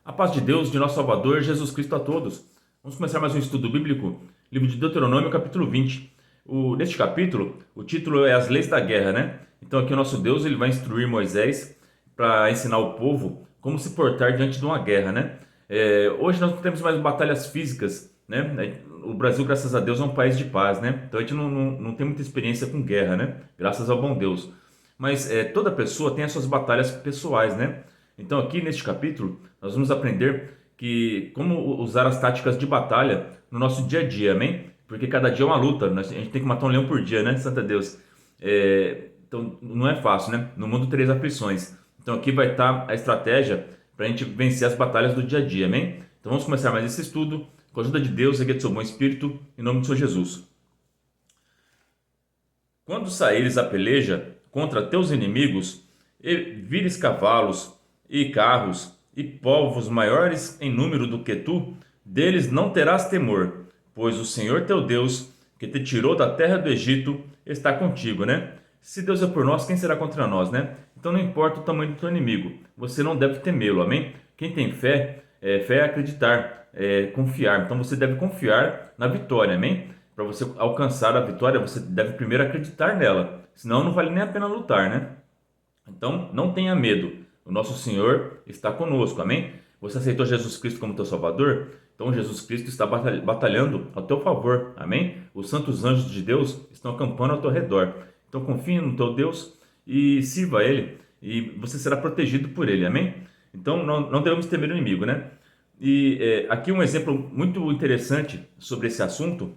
A paz de Deus, de nosso Salvador, Jesus Cristo a todos. Vamos começar mais um estudo bíblico, livro de Deuteronômio, capítulo 20. Neste capítulo, o título é As Leis da Guerra, né? Então aqui o nosso Deus ele vai instruir Moisés para ensinar o povo como se portar diante de uma guerra, né? Hoje nós não temos mais batalhas físicas, né? O Brasil, graças a Deus, é um país de paz, né? Então a gente não tem muita experiência com guerra, né? Graças ao bom Deus. Mas toda pessoa tem as suas batalhas pessoais, né? Então aqui neste capítulo nós vamos aprender que como usar as táticas de batalha no nosso dia a dia, amém? Porque cada dia é uma luta, a gente tem que matar um leão por dia, né? Santa Deus. Então não é fácil, né? No mundo três aflições. Então aqui vai estar a estratégia para a gente vencer as batalhas do dia a dia, amém? Então vamos começar mais esse estudo com a ajuda de Deus, a guia do seu bom espírito, em nome do Senhor Jesus. Quando saíres a peleja contra teus inimigos, e vires cavalos e carros e povos maiores em número do que tu, deles não terás temor, pois o Senhor teu Deus, que te tirou da terra do Egito, está contigo, né? Se Deus é por nós, quem será contra nós, né? Então não importa o tamanho do teu inimigo, você não deve temê-lo, amém? Quem tem fé é acreditar, é confiar. Então você deve confiar na vitória, amém? Para você alcançar a vitória, você deve primeiro acreditar nela, senão não vale nem a pena lutar, né? Então, não tenha medo. O nosso Senhor está conosco, amém? Você aceitou Jesus Cristo como teu Salvador? Então, Jesus Cristo está batalhando ao teu favor, amém? Os santos anjos de Deus estão acampando ao teu redor. Então, confie no teu Deus e sirva a Ele, e você será protegido por Ele, amém? Então, não devemos temer o inimigo, né? Aqui um exemplo muito interessante sobre esse assunto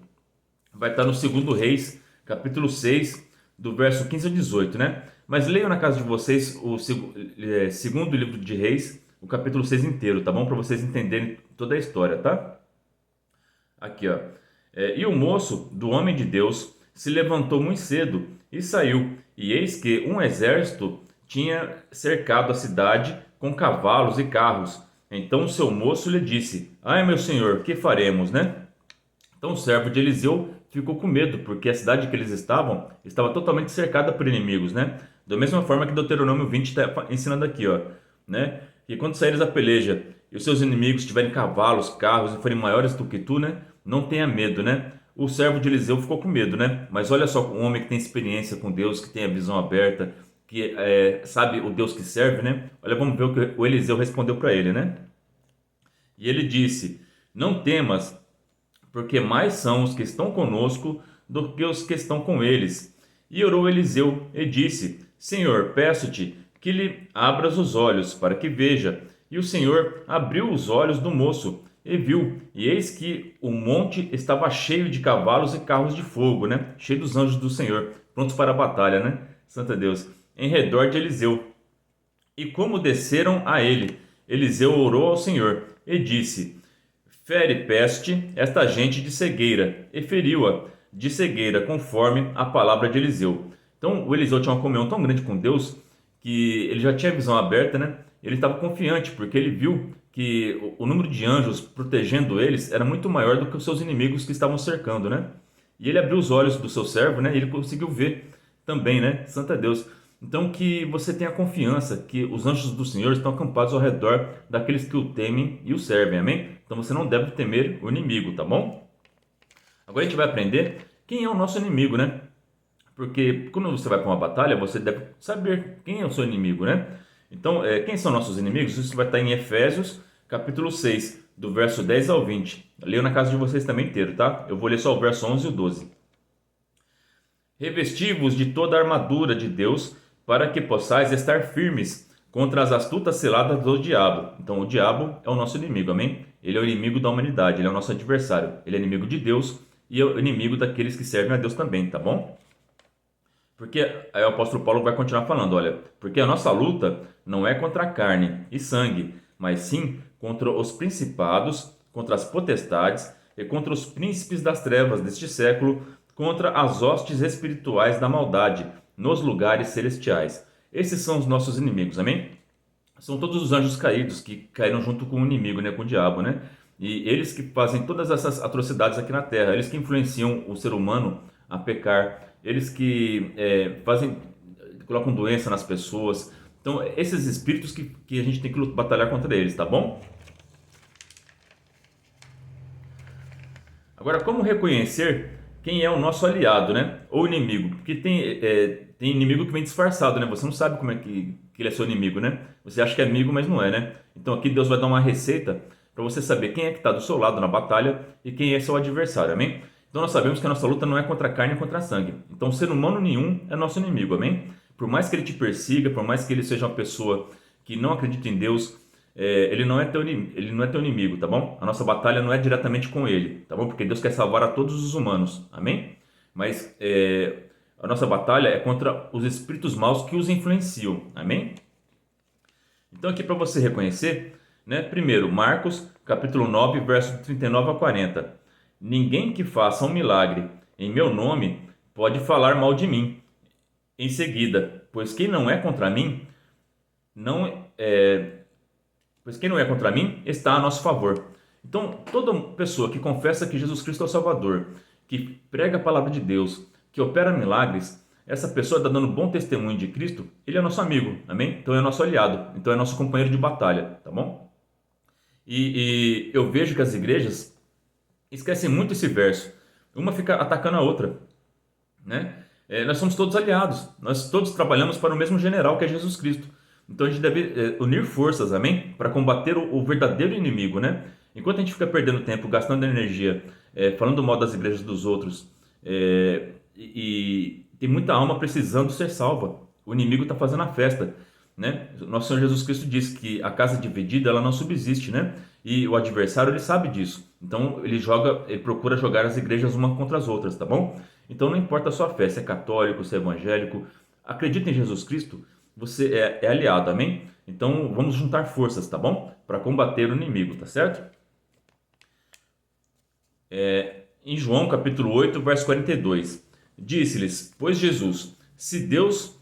vai estar no 2 Reis, capítulo 6, do verso 15 ao 18, né? Mas leiam na casa de vocês o segundo livro de Reis, o capítulo 6 inteiro, tá bom? Para vocês entenderem toda a história, tá? Aqui, ó. E o moço do homem de Deus se levantou muito cedo e saiu, e eis que um exército tinha cercado a cidade com cavalos e carros. Então o seu moço lhe disse: Ai, meu senhor, que faremos, né? Então o servo de Eliseu ficou com medo, porque a cidade que eles estavam estava totalmente cercada por inimigos, né? Da mesma forma que Deuteronômio 20 está ensinando aqui, ó, né? Que quando saíres a peleja e os seus inimigos tiverem cavalos, carros e forem maiores do que tu, né? Não tenha medo, né? O servo de Eliseu ficou com medo, né? Mas olha só, um homem que tem experiência com Deus, que tem a visão aberta, que sabe o Deus que serve, né? Olha, vamos ver o que o Eliseu respondeu para ele, né? E ele disse: Não temas, porque mais são os que estão conosco do que os que estão com eles. E orou Eliseu e disse: Senhor, peço-te que lhe abras os olhos para que veja. E o Senhor abriu os olhos do moço e viu, e eis que o monte estava cheio de cavalos e carros de fogo, né? Cheio dos anjos do Senhor, prontos para a batalha, né? Santa Deus, em redor de Eliseu. E como desceram a ele, Eliseu orou ao Senhor e disse: Fere peste esta gente de cegueira, e feriu-a de cegueira, conforme a palavra de Eliseu. Então o Eliseu tinha uma comunhão tão grande com Deus que ele já tinha a visão aberta, né? Ele estava confiante, porque ele viu que o número de anjos protegendo eles era muito maior do que os seus inimigos que estavam cercando, né? E ele abriu os olhos do seu servo, né? E ele conseguiu ver também, né? Santa Deus. Então que você tenha confiança que os anjos do Senhor estão acampados ao redor daqueles que o temem e o servem, amém? Então você não deve temer o inimigo, tá bom? Agora a gente vai aprender quem é o nosso inimigo, né? Porque quando você vai para uma batalha, você deve saber quem é o seu inimigo, né? Então, quem são nossos inimigos? Isso vai estar em Efésios, capítulo 6, do verso 10 ao 20. Leio na casa de vocês também inteiro, tá? Eu vou ler só o verso 11 e o 12. Revesti-vos de toda a armadura de Deus, para que possais estar firmes contra as astutas ciladas do diabo. Então, o diabo é o nosso inimigo, amém? Ele é o inimigo da humanidade, ele é o nosso adversário. Ele é inimigo de Deus e é o inimigo daqueles que servem a Deus também, tá bom? Porque aí o apóstolo Paulo vai continuar falando, olha, porque a nossa luta não é contra a carne e sangue, mas sim contra os principados, contra as potestades e contra os príncipes das trevas deste século, contra as hostes espirituais da maldade nos lugares celestiais. Esses são os nossos inimigos, amém? São todos os anjos caídos que caíram junto com o inimigo, né, com o diabo, né? E eles que fazem todas essas atrocidades aqui na terra, eles que influenciam o ser humano a pecar, eles que colocam doença nas pessoas. Então, esses espíritos que a gente tem que batalhar contra eles, tá bom? Agora, como reconhecer quem é o nosso aliado, né? Ou inimigo? Porque tem inimigo que vem disfarçado, né? Você não sabe como é que ele é seu inimigo, né? Você acha que é amigo, mas não é, né? Então aqui Deus vai dar uma receita para você saber quem é que está do seu lado na batalha e quem é seu adversário, amém? Então nós sabemos que a nossa luta não é contra a carne e contra a sangue. Então ser humano nenhum é nosso inimigo, amém? Por mais que ele te persiga, por mais que ele seja uma pessoa que não acredita em Deus, ele não é ele não é teu inimigo, tá bom? A nossa batalha não é diretamente com ele, tá bom? Porque Deus quer salvar a todos os humanos, amém? Mas a nossa batalha é contra os espíritos maus que os influenciam, amém? Então aqui para você reconhecer, né? Primeiro, Marcos, capítulo 9, verso 39 a 40. Ninguém que faça um milagre em meu nome pode falar mal de mim em seguida, não é, pois quem não é contra mim está a nosso favor. Então, toda pessoa que confessa que Jesus Cristo é o Salvador, que prega a palavra de Deus, que opera milagres, essa pessoa está dando bom testemunho de Cristo, ele é nosso amigo, amém? Então é nosso aliado, então é nosso companheiro de batalha, tá bom? E eu vejo que as igrejas esquecem muito esse verso. Uma fica atacando a outra, né? Nós somos todos aliados, nós todos trabalhamos para o mesmo general que é Jesus Cristo. Então a gente deve unir forças, amém? Para combater o verdadeiro inimigo, né? Enquanto a gente fica perdendo tempo, gastando energia, falando mal das igrejas dos outros, e tem muita alma precisando ser salva. O inimigo está fazendo a festa, né? Nosso Senhor Jesus Cristo diz que a casa dividida ela não subsiste, né? E o adversário ele sabe disso. Então ele procura jogar as igrejas uma contra as outras, tá bom? Então não importa a sua fé, se é católico, se é evangélico, acredita em Jesus Cristo, você é aliado, amém? Então vamos juntar forças, tá bom? Para combater o inimigo, tá certo? Em João capítulo 8, verso 42, disse-lhes, pois Jesus, se Deus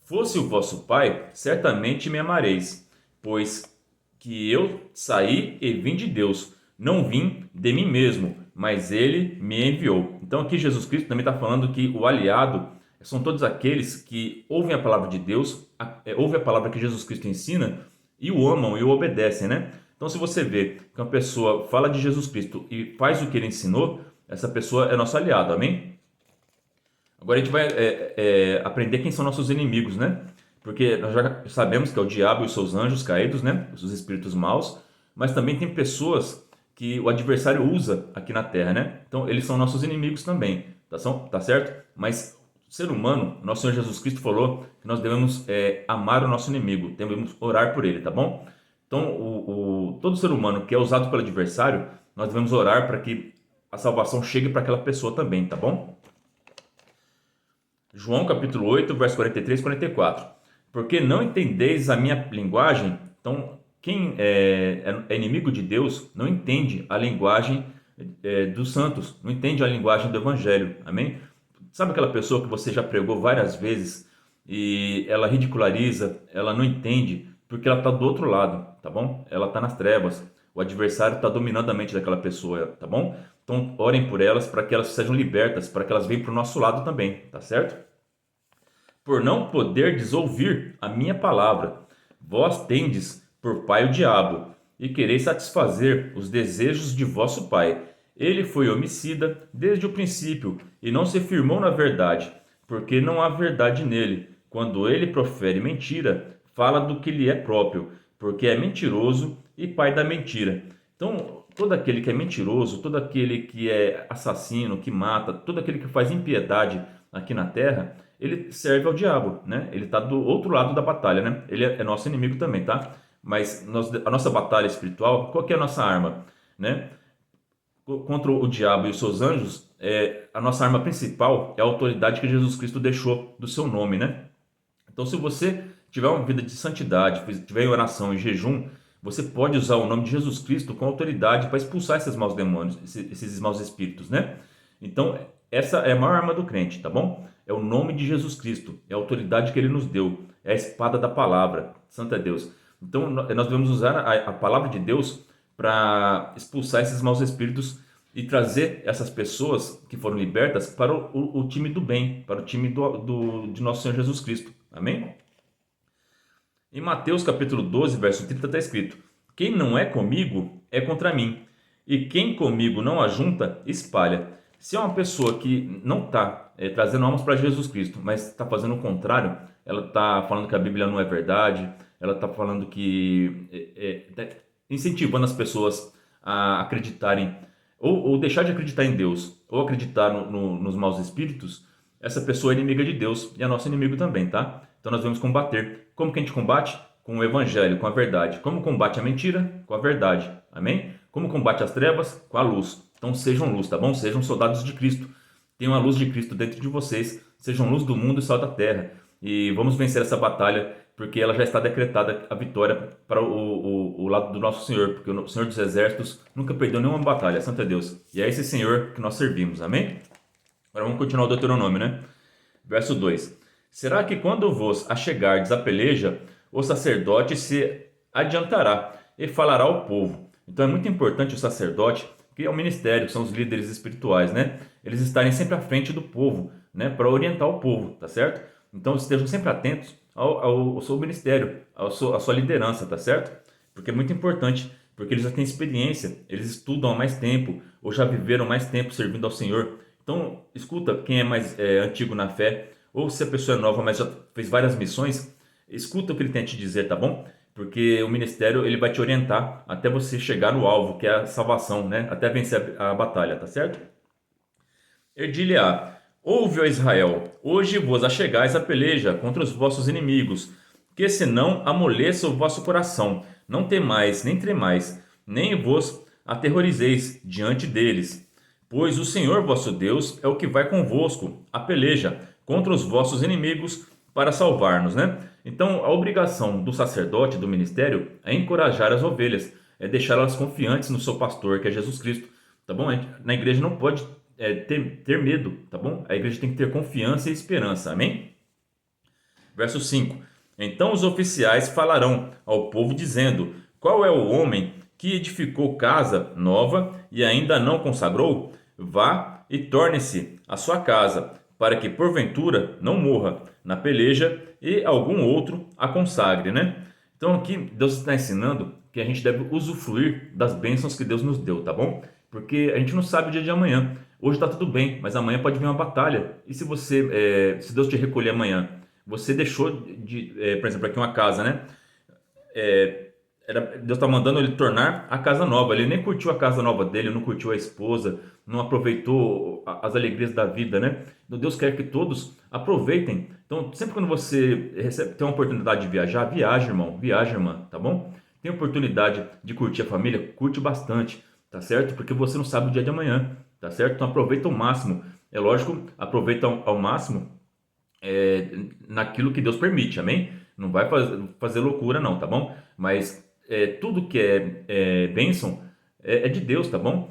fosse o vosso Pai, certamente me amareis, pois que eu saí e vim de Deus, não vim de mim mesmo, mas ele me enviou. Então aqui Jesus Cristo também está falando que o aliado são todos aqueles que ouvem a palavra de Deus, ouvem a palavra que Jesus Cristo ensina e o amam e o obedecem, né? Então se você vê que uma pessoa fala de Jesus Cristo e faz o que ele ensinou, essa pessoa é nosso aliado, amém? Agora a gente vai aprender quem são nossos inimigos, né? Porque nós já sabemos que é o diabo e os seus anjos caídos, né? Os espíritos maus. Mas também tem pessoas que o adversário usa aqui na Terra, né? Então eles são nossos inimigos também, tá certo? Mas o ser humano, nosso Senhor Jesus Cristo falou que nós devemos amar o nosso inimigo, devemos orar por ele, tá bom? Então todo ser humano que é usado pelo adversário, nós devemos orar para que a salvação chegue para aquela pessoa também, tá bom? João capítulo 8, verso 43 e 44. Porque não entendeis a minha linguagem? Então, quem é inimigo de Deus não entende a linguagem dos santos, não entende a linguagem do evangelho, amém? Sabe aquela pessoa que você já pregou várias vezes e ela ridiculariza, ela não entende, porque ela está do outro lado, tá bom? Ela está nas trevas, o adversário está dominando a mente daquela pessoa, tá bom? Então, orem por elas para que elas sejam libertas, para que elas venham para o nosso lado também, tá certo? Por não poderdes ouvir a minha palavra, vós tendes por pai o diabo, e quereis satisfazer os desejos de vosso pai. Ele foi homicida desde o princípio, e não se firmou na verdade, porque não há verdade nele. Quando ele profere mentira, fala do que lhe é próprio, porque é mentiroso e pai da mentira. Então, todo aquele que é mentiroso, todo aquele que é assassino, que mata, todo aquele que faz impiedade aqui na terra, ele serve ao diabo, né? Ele está do outro lado da batalha, né? Ele é nosso inimigo também, tá? Mas a nossa batalha espiritual, qual que é a nossa arma, né? Contra o diabo e os seus anjos, a nossa arma principal é a autoridade que Jesus Cristo deixou do seu nome, né? Então, se você tiver uma vida de santidade, tiver em oração e jejum, você pode usar o nome de Jesus Cristo com autoridade para expulsar esses maus demônios, esses maus espíritos, né? Então, essa é a maior arma do crente, tá bom? É o nome de Jesus Cristo, é a autoridade que ele nos deu, é a espada da palavra, santo é Deus. Então, nós devemos usar a palavra de Deus para expulsar esses maus espíritos e trazer essas pessoas que foram libertas para o time do bem, para o time de nosso Senhor Jesus Cristo. Amém? Em Mateus capítulo 12, verso 30 está escrito: quem não é comigo é contra mim, e quem comigo não ajunta, espalha. Se é uma pessoa que não está trazendo almas para Jesus Cristo, mas está fazendo o contrário, ela está falando que a Bíblia não é verdade, ela está falando que tá incentivando as pessoas a acreditarem, ou deixar de acreditar em Deus, ou acreditar nos maus espíritos, essa pessoa é inimiga de Deus e é nosso inimigo também, tá? Então nós devemos combater. Como que a gente combate? Com o evangelho, com a verdade. Como combate a mentira? Com a verdade. Amém? Como combate as trevas? Com a luz. Então sejam luz, tá bom? Sejam soldados de Cristo. Tenham a luz de Cristo dentro de vocês. Sejam luz do mundo e sal da terra. E vamos vencer essa batalha, porque ela já está decretada a vitória para o lado do nosso Senhor, porque o Senhor dos Exércitos nunca perdeu nenhuma batalha, santo é Deus. E é esse Senhor que nós servimos, amém? Agora vamos continuar o Deuteronômio, né? Verso 2. Será que quando vos achegardes à peleja, o sacerdote se adiantará e falará ao povo? Então é muito importante o sacerdote, que é o ministério, que são os líderes espirituais, né? Eles estarem sempre à frente do povo, né? Para orientar o povo, tá certo? Então estejam sempre atentos ao seu ministério, à sua liderança, tá certo? Porque é muito importante, porque eles já têm experiência, eles estudam há mais tempo, ou já viveram mais tempo servindo ao Senhor. Então, escuta quem é mais antigo na fé, ou se a pessoa é nova, mas já fez várias missões, escuta o que ele tem a te dizer, tá bom? Porque o ministério ele vai te orientar até você chegar no alvo, que é a salvação, né? Até vencer a batalha, tá certo? Erdilha, ouve, ó Israel, hoje vos achegais à peleja contra os vossos inimigos, que senão amoleça o vosso coração, não temais, nem tremais, nem vos aterrorizeis diante deles. Pois o Senhor vosso Deus é o que vai convosco, a peleja, contra os vossos inimigos, para salvar-nos, né? Então, a obrigação do sacerdote, do ministério, é encorajar as ovelhas, é deixá-las confiantes no seu pastor, que é Jesus Cristo, tá bom? Na igreja não pode ter medo, tá bom? A igreja tem que ter confiança e esperança, amém? Verso 5. Então os oficiais falarão ao povo dizendo: qual é o homem que edificou casa nova e ainda não consagrou? Vá e torne-se a sua casa, para que porventura não morra na peleja e algum outro a consagre, né? Então aqui Deus está ensinando que a gente deve usufruir das bênçãos que Deus nos deu, tá bom? Porque a gente não sabe o dia de amanhã. Hoje está tudo bem, mas amanhã pode vir uma batalha. E se Deus te recolher amanhã, você deixou por exemplo, aqui uma casa, né? Deus está mandando ele tornar a casa nova. Ele nem curtiu a casa nova dele, não curtiu a esposa, não aproveitou as alegrias da vida, né? Então Deus quer que todos aproveitem. Então, sempre quando você tem uma oportunidade de viajar, viaja, irmão, viaja, irmã, tá bom? Tem oportunidade de curtir a família, curte bastante, tá certo? Porque você não sabe o dia de amanhã, tá certo? Então aproveita ao máximo. É lógico, aproveita ao máximo naquilo que Deus permite, amém? Não vai fazer loucura não, tá bom? Mas tudo que é bênção é de Deus, tá bom?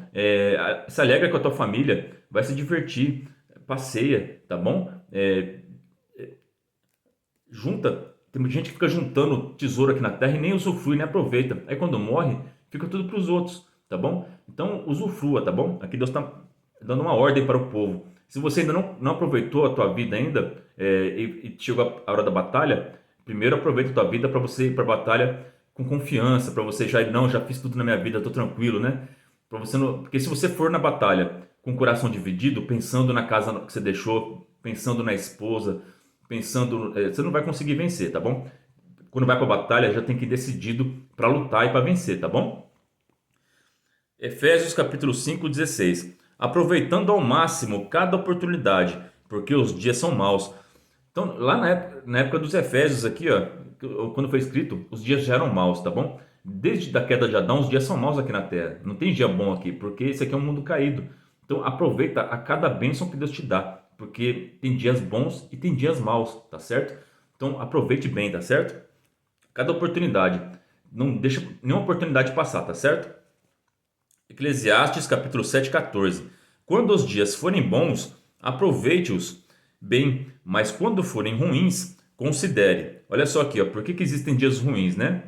Se alegra com a tua família, vai se divertir, passeia, tá bom? Junta, tem gente que fica juntando tesouro aqui na terra e nem usufrui, nem aproveita. Aí quando morre, fica tudo para os outros, tá bom? Então usufrua, tá bom? Aqui Deus está dando uma ordem para o povo. Se você ainda não aproveitou a tua vida ainda e chegou a hora da batalha, primeiro aproveita a tua vida para você ir para a batalha com confiança, para você já fiz tudo na minha vida, estou tranquilo, né? Para você não, porque se você for na batalha com o coração dividido, pensando na casa que você deixou, pensando na esposa, pensando, você não vai conseguir vencer, tá bom? Quando vai para a batalha, já tem que ir decidido para lutar e para vencer, tá bom? Efésios capítulo 5, 16. Aproveitando ao máximo cada oportunidade, porque os dias são maus. Então, lá na época dos Efésios aqui, ó, quando foi escrito, os dias já eram maus, tá bom? Desde a queda de Adão, os dias são maus aqui na Terra. Não tem dia bom aqui, porque esse aqui é um mundo caído. Então, aproveita a cada bênção que Deus te dá, porque tem dias bons e tem dias maus, tá certo? Então, aproveite bem, tá certo? Cada oportunidade. Não deixa nenhuma oportunidade passar, tá certo? Eclesiastes capítulo 7, 14. Quando os dias forem bons, aproveite-os bem, mas quando forem ruins, considere. Olha só aqui, ó, por que existem dias ruins, né?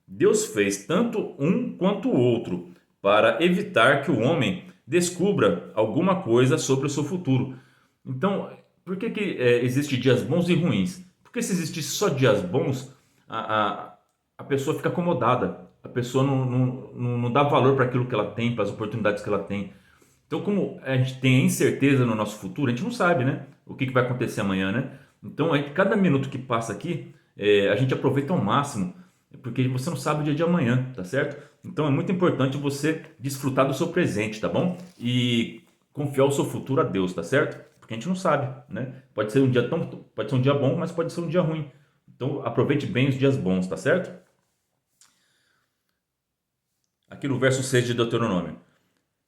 Deus fez tanto um quanto o outro para evitar que o homem descubra alguma coisa sobre o seu futuro. Então, por que existe dias bons e ruins? Porque se existisse só dias bons, a pessoa fica acomodada. pessoa não dá valor para aquilo que ela tem, para as oportunidades que ela tem. Então, como a gente tem a incerteza no nosso futuro, a gente não sabe, né? O que vai acontecer amanhã, né? Então, cada minuto que passa aqui, a gente aproveita ao máximo, porque você não sabe o dia de amanhã, tá certo? Então, é muito importante você desfrutar do seu presente, tá bom? E confiar o seu futuro a Deus, tá certo? Porque a gente não sabe, né? Pode ser um dia bom, mas pode ser um dia ruim. Então, aproveite bem os dias bons, tá certo? Aqui no verso 6 de Deuteronômio.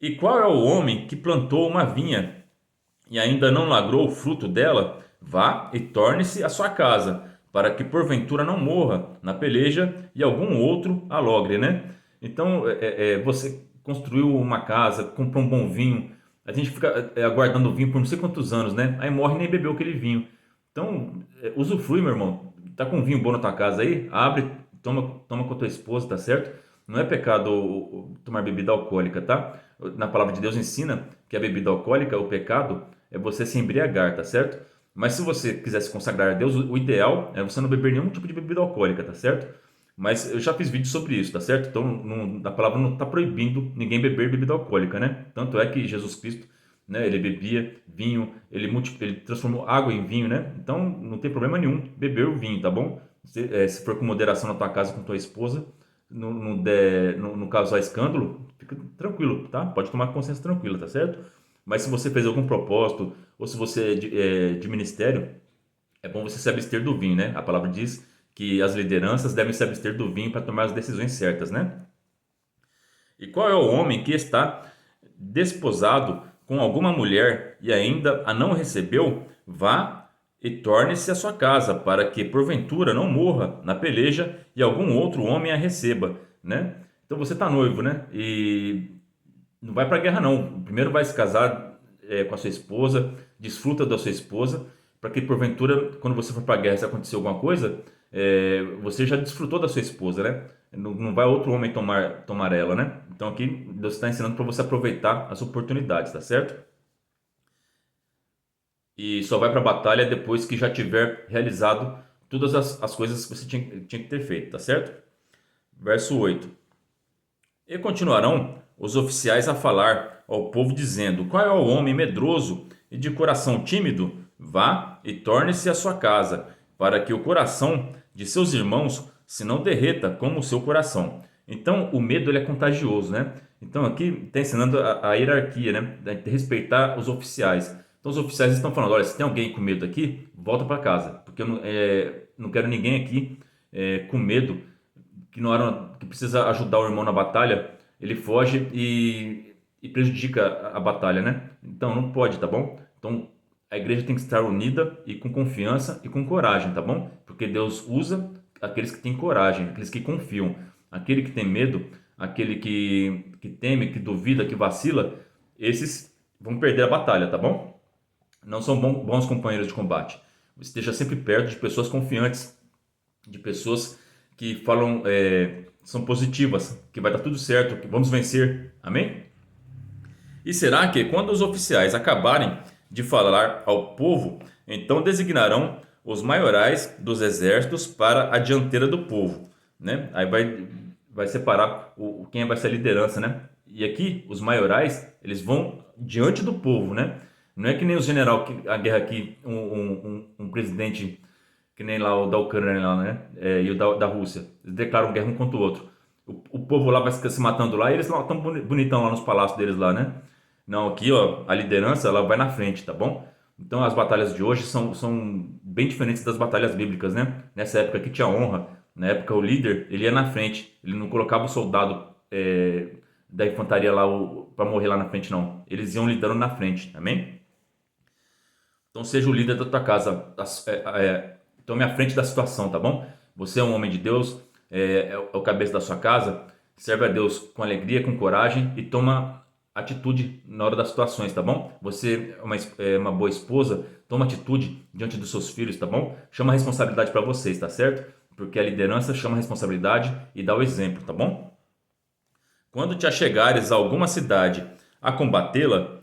E qual é o homem que plantou uma vinha e ainda não lagrou o fruto dela? Vá e torne-se à sua casa, para que porventura não morra na peleja e algum outro a logre, né? Então, você construiu uma casa, comprou um bom vinho, a gente fica aguardando o vinho por não sei quantos anos, né? Aí morre e nem bebeu aquele vinho. Então, usufrui, meu irmão. Tá com um vinho bom na tua casa aí? Abre, toma com a tua esposa, tá certo? Não é pecado tomar bebida alcoólica, tá? Na palavra de Deus ensina que a bebida alcoólica, o pecado, é você se embriagar, tá certo? Mas se você quiser se consagrar a Deus, o ideal é você não beber nenhum tipo de bebida alcoólica, tá certo? Mas eu já fiz vídeo sobre isso, tá certo? Então, a palavra não está proibindo ninguém beber bebida alcoólica, né? Tanto é que Jesus Cristo, né, ele bebia vinho, ele transformou água em vinho, né? Então, não tem problema nenhum beber o vinho, tá bom? Se for com moderação na tua casa com tua esposa, não causar escândalo, fica tranquilo, tá? Pode tomar consciência tranquila, tá certo? Mas se você fez algum propósito, ou se você é de ministério, é bom você se abster do vinho, né? A palavra diz que as lideranças devem se abster do vinho para tomar as decisões certas, né? E qual é o homem que está desposado com alguma mulher e ainda a não recebeu? Vá e torne-se à sua casa, para que porventura não morra na peleja e algum outro homem a receba, né? Então você está noivo, né? E não vai para a guerra não. Primeiro vai se casar com a sua esposa, desfruta da sua esposa, para que porventura, quando você for para a guerra, se acontecer alguma coisa, você já desfrutou da sua esposa, né? Não vai outro homem tomar ela, né? Então aqui Deus está ensinando para você aproveitar as oportunidades, tá certo? E só vai para a batalha depois que já tiver realizado todas as coisas que você tinha que ter feito, tá certo? Verso 8. E continuarão os oficiais a falar ao povo, dizendo: Qual é o homem medroso e de coração tímido? Vá e torne-se à sua casa, para que o coração de seus irmãos se não derreta como o seu coração. Então, o medo ele é contagioso, né? Então, aqui está ensinando a hierarquia, né? De respeitar os oficiais. Então, os oficiais estão falando: olha, se tem alguém com medo aqui, volta para casa, porque eu não quero ninguém aqui com medo que na hora que precisa ajudar o irmão na batalha, ele foge e prejudica a batalha, né? Então não pode, tá bom? Então a igreja tem que estar unida e com confiança e com coragem, tá bom? Porque Deus usa aqueles que têm coragem, aqueles que confiam. Aquele que tem medo, aquele que teme, que duvida, que vacila, esses vão perder a batalha, tá bom? Não são bons companheiros de combate. Esteja sempre perto de pessoas confiantes, de pessoas que falam, são positivas, que vai dar tudo certo, que vamos vencer. Amém? E será que quando os oficiais acabarem de falar ao povo, então designarão os maiorais dos exércitos para a dianteira do povo, né? Aí vai separar quem vai ser a liderança, né? E aqui os maiorais, eles vão diante do povo, né? Não é que nem o general que a guerra aqui, um presidente que nem lá o da Ucrânia lá, né? E o da Rússia. Eles declaram guerra um contra o outro. O povo lá vai ficar se matando lá e eles estão bonitão lá nos palácios deles lá, né? Não, aqui, ó, a liderança ela vai na frente, tá bom? Então as batalhas de hoje são bem diferentes das batalhas bíblicas, né? Nessa época aqui tinha honra. Na época o líder, ele ia na frente. Ele não colocava o soldado da infantaria lá para morrer lá na frente, não. Eles iam lidando na frente, amém? Então seja o líder da tua casa. Tome a frente da situação, tá bom? Você é um homem de Deus, é o cabeça da sua casa, serve a Deus com alegria, com coragem e toma atitude na hora das situações, tá bom? Você é uma boa esposa, toma atitude diante dos seus filhos, tá bom? Chama a responsabilidade para vocês, tá certo? Porque a liderança chama a responsabilidade e dá o exemplo, tá bom? Quando te achegares a alguma cidade a combatê-la,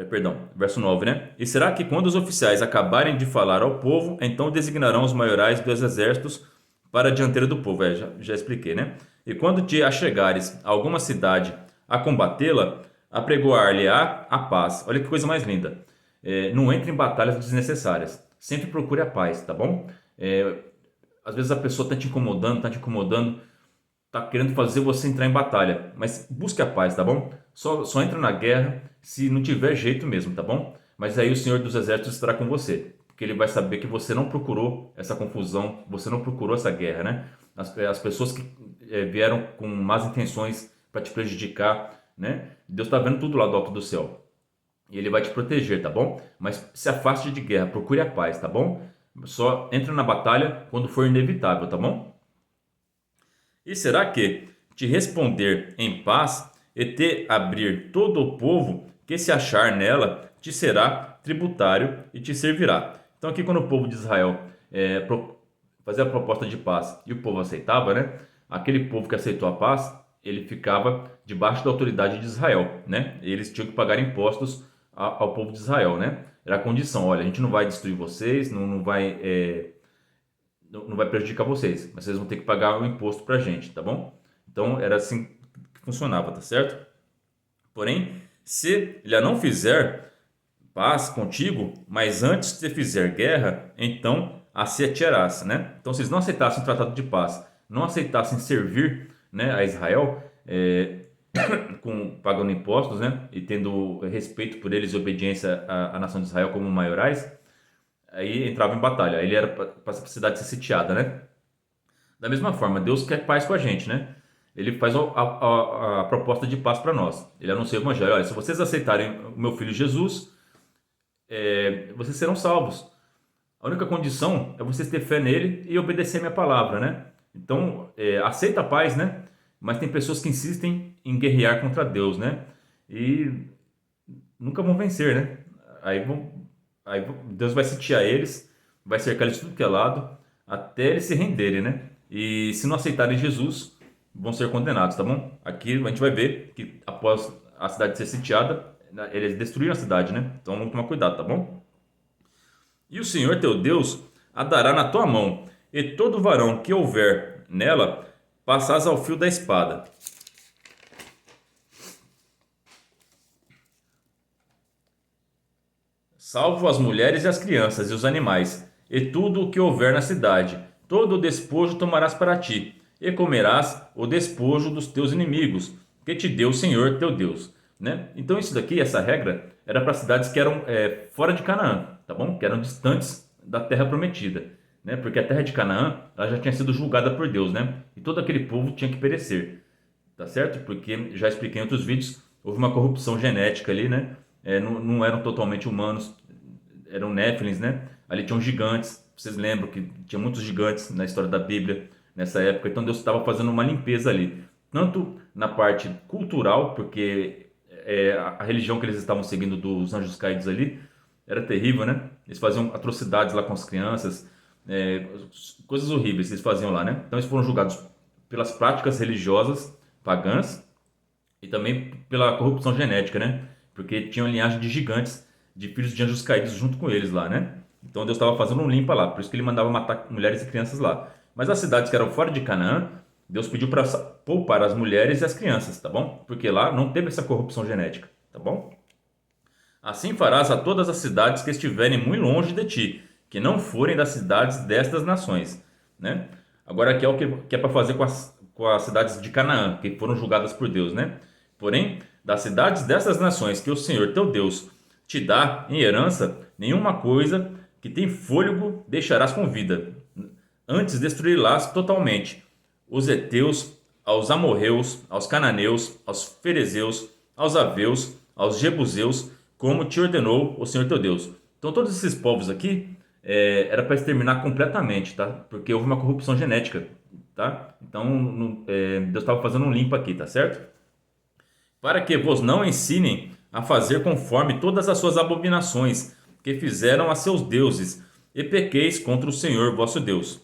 perdão, verso 9, né? E será que quando os oficiais acabarem de falar ao povo, então designarão os maiorais dos exércitos para a dianteira do povo. Já expliquei, né? E quando te achegares a alguma cidade a combatê-la, apregoar-lhe-á a paz. Olha que coisa mais linda. Não entre em batalhas desnecessárias. Sempre procure a paz, tá bom? Às vezes a pessoa está te incomodando, tá querendo fazer você entrar em batalha. Mas busque a paz, tá bom? Só entra na guerra se não tiver jeito mesmo, tá bom? Mas aí o Senhor dos Exércitos estará com você. Porque ele vai saber que você não procurou essa confusão, você não procurou essa guerra, né? As pessoas que vieram com más intenções para te prejudicar, né? Deus está vendo tudo lá do alto do céu. E ele vai te proteger, tá bom? Mas se afaste de guerra, procure a paz, tá bom? Só entra na batalha quando for inevitável, tá bom? E será que te responder em paz e te abrir todo o povo que se achar nela, te será tributário e te servirá. Então aqui quando o povo de Israel fazia a proposta de paz e o povo aceitava, né? Aquele povo que aceitou a paz, ele ficava debaixo da autoridade de Israel, né? Eles tinham que pagar impostos ao povo de Israel, né? Era a condição, olha, a gente não vai destruir vocês, não vai prejudicar vocês, mas vocês vão ter que pagar o imposto pra gente, tá bom? Então era assim que funcionava, tá certo? Porém, se ele não fizer paz contigo, mas antes de fizer guerra, então se atirarás, né? Então, se eles não aceitassem o tratado de paz, não aceitassem servir, né, a Israel, pagando impostos, né, e tendo respeito por eles e obediência à nação de Israel como maiorais, aí entrava em batalha. Aí ele era para a cidade ser sitiada, né? Da mesma forma, Deus quer paz com a gente, né? Ele faz a proposta de paz para nós. Ele anuncia o evangelho. Olha, se vocês aceitarem o meu filho Jesus, vocês serão salvos. A única condição é vocês ter fé nele e obedecer a minha palavra, né? Então, aceita a paz, né? Mas tem pessoas que insistem em guerrear contra Deus, né? E nunca vão vencer, né? Aí Deus vai sitiar eles, vai cercar eles de tudo que é lado, até eles se renderem, né? E se não aceitarem Jesus, vão ser condenados, tá bom? Aqui a gente vai ver que após a cidade ser sitiada, eles destruíram a cidade, né? Então vamos tomar cuidado, tá bom? E o Senhor teu Deus a dará na tua mão, e todo varão que houver nela, passarás ao fio da espada. Salvo as mulheres e as crianças e os animais, e tudo o que houver na cidade. Todo o despojo tomarás para ti, e comerás o despojo dos teus inimigos, que te deu o Senhor teu Deus. Né? Então isso daqui, essa regra, era para cidades que eram fora de Canaã, tá bom? Que eram distantes da terra prometida. Né? Porque a terra de Canaã ela já tinha sido julgada por Deus, né? E todo aquele povo tinha que perecer. Tá certo? Porque já expliquei em outros vídeos, houve uma corrupção genética ali, né? Não eram totalmente humanos, eram néfilins, né? Ali tinham gigantes. Vocês lembram que tinha muitos gigantes na história da Bíblia nessa época. Então Deus estava fazendo uma limpeza ali, tanto na parte cultural, porque a religião que eles estavam seguindo dos anjos caídos ali era terrível, né? Eles faziam atrocidades lá com as crianças, coisas horríveis eles faziam lá, né? Então eles foram julgados pelas práticas religiosas pagãs e também pela corrupção genética, né? Porque tinham linhagem de gigantes, de filhos de anjos caídos junto com eles lá, né? Então Deus estava fazendo um limpa lá, por isso que ele mandava matar mulheres e crianças lá. Mas as cidades que eram fora de Canaã, Deus pediu para poupar as mulheres e as crianças, tá bom? Porque lá não teve essa corrupção genética, tá bom? Assim farás a todas as cidades que estiverem muito longe de ti, que não forem das cidades destas nações, né? Agora aqui é o que é para fazer com as cidades de Canaã, que foram julgadas por Deus, né? Porém, das cidades dessas nações que o Senhor teu Deus te dá em herança, nenhuma coisa que tem fôlego deixarás com vida. Antes destruí-las totalmente. Os heteus, aos amorreus, aos cananeus, aos ferezeus, aos aveus, aos jebuseus, como te ordenou o Senhor teu Deus. Então todos esses povos aqui era para exterminar completamente, tá? Porque houve uma corrupção genética, tá? Então Deus estava fazendo um limpo aqui, tá certo? Para que vos não ensinem a fazer conforme todas as suas abominações que fizeram a seus deuses, e pequeis contra o Senhor vosso Deus.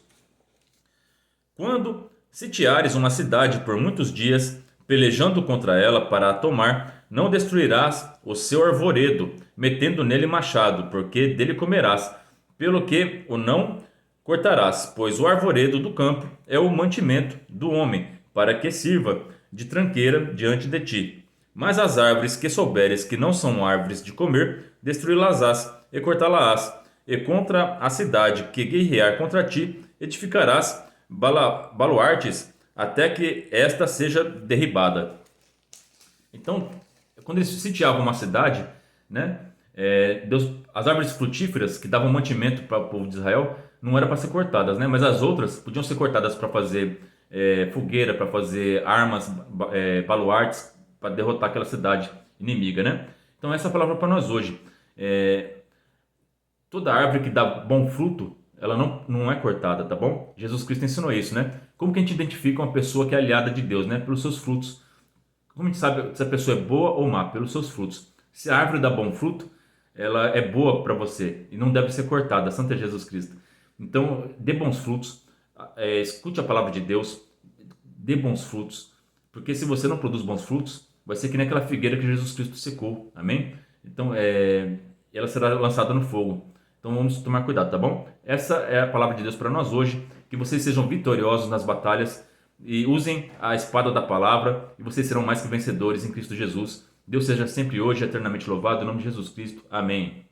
Quando sitiares uma cidade por muitos dias, pelejando contra ela para a tomar, não destruirás o seu arvoredo, metendo nele machado, porque dele comerás, pelo que o não cortarás, pois o arvoredo do campo é o mantimento do homem, para que sirva de tranqueira diante de ti. Mas as árvores que souberes que não são árvores de comer, destruí-las-ás e cortá-las-ás. E contra a cidade que guerrear contra ti, edificarás baluartes até que esta seja derribada. Então, quando eles sitiavam uma cidade, né, as árvores frutíferas que davam mantimento para o povo de Israel não eram para ser cortadas, né, mas as outras podiam ser cortadas para fazer fogueira, para fazer armas, baluartes, para derrotar aquela cidade inimiga, né? Então, essa é a palavra para nós hoje. Toda árvore que dá bom fruto, ela não é cortada, tá bom? Jesus Cristo ensinou isso, né? Como que a gente identifica uma pessoa que é aliada de Deus, né? Pelos seus frutos. Como a gente sabe se a pessoa é boa ou má? Pelos seus frutos. Se a árvore dá bom fruto, ela é boa para você e não deve ser cortada. Santo é Jesus Cristo. Então, dê bons frutos, escute a palavra de Deus, dê bons frutos, porque se você não produz bons frutos, vai ser que nem aquela figueira que Jesus Cristo secou. Amém? Então, ela será lançada no fogo. Então vamos tomar cuidado, tá bom? Essa é a palavra de Deus para nós hoje. Que vocês sejam vitoriosos nas batalhas e usem a espada da palavra e vocês serão mais que vencedores em Cristo Jesus. Deus seja sempre hoje eternamente louvado em nome de Jesus Cristo. Amém.